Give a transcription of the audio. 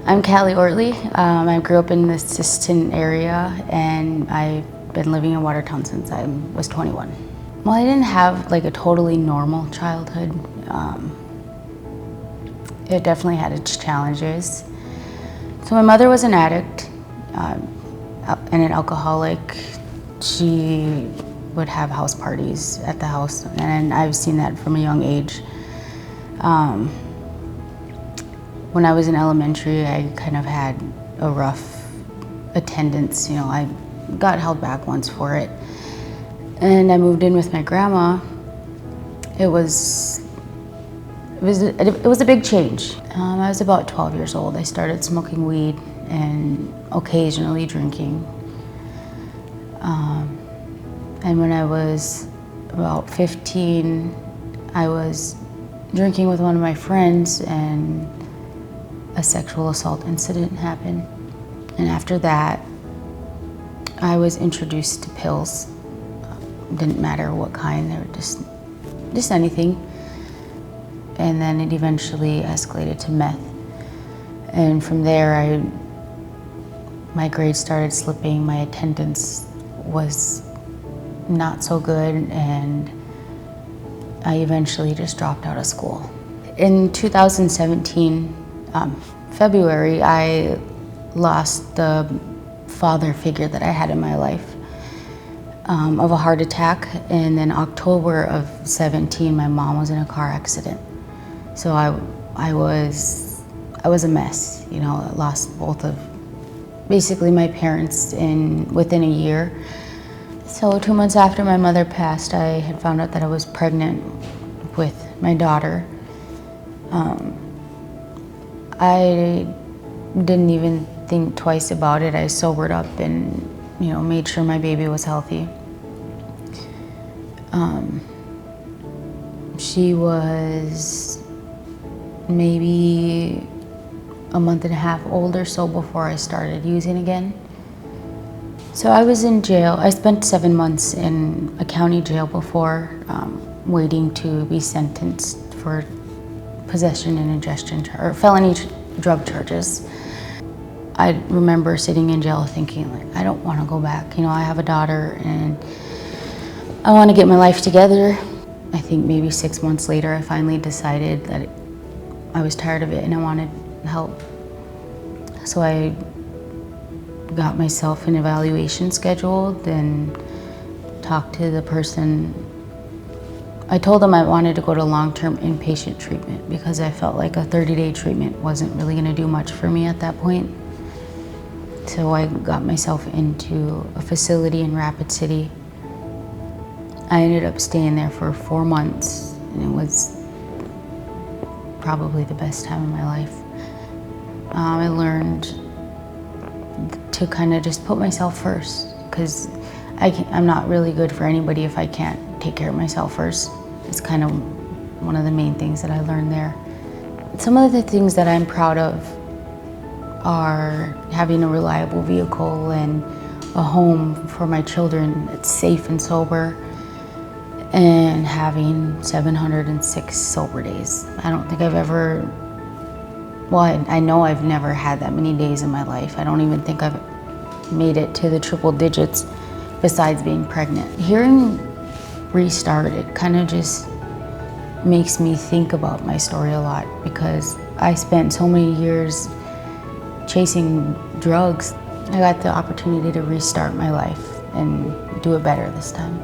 I'm Cali Ortley. I grew up in the Siston area, and I've been living in Watertown since I was 21. Well, I didn't have like a totally normal childhood. It definitely had its challenges. So my mother was an addict and an alcoholic. She would have house parties at the house, and I've seen that from a young age. When I was in elementary, I kind of had a rough attendance. I got held back once for it. And I moved in with my grandma. It was a big change. I was about 12 years old. I started smoking weed and occasionally drinking. And when I was about 15, I was drinking with one of my friends, and a sexual assault incident happened. And after that, I was introduced to pills. Didn't matter what kind, they were just anything. And then it eventually escalated to meth. And from there, my grades started slipping, my attendance was not so good, and I eventually just dropped out of school. In 2017, February, I lost the father figure that I had in my life of a heart attack, and then October of 17, my mom was in a car accident. So I was a mess. I lost both of basically my parents within a year. So 2 months after my mother passed, I had found out that I was pregnant with my daughter. I didn't even think twice about it. I sobered up and made sure my baby was healthy. She was maybe a month and a half old or so before I started using again. So I was in jail. I spent 7 months in a county jail before waiting to be sentenced for possession and ingestion or felony drug charges. I remember sitting in jail thinking, I don't want to go back. I have a daughter and I want to get my life together. I think maybe 6 months later, I finally decided that I was tired of it and I wanted help. So I got myself an evaluation scheduled and talked to the person. I told them I wanted to go to long-term inpatient treatment because I felt like a 30-day treatment wasn't really going to do much for me at that point. So I got myself into a facility in Rapid City. I ended up staying there for 4 months, and it was probably the best time of my life. I learned to kind of just put myself first, because I'm not really good for anybody if I can't take care of myself first. It's kind of one of the main things that I learned there. Some of the things that I'm proud of are having a reliable vehicle and a home for my children that's safe and sober, and having 706 sober days. I don't think I've ever, I know I've never had that many days in my life. I don't even think I've made it to the triple digits besides being pregnant. Hearing Restart, it kind of just makes me think about my story a lot, because I spent so many years chasing drugs. I got the opportunity to restart my life and do it better this time.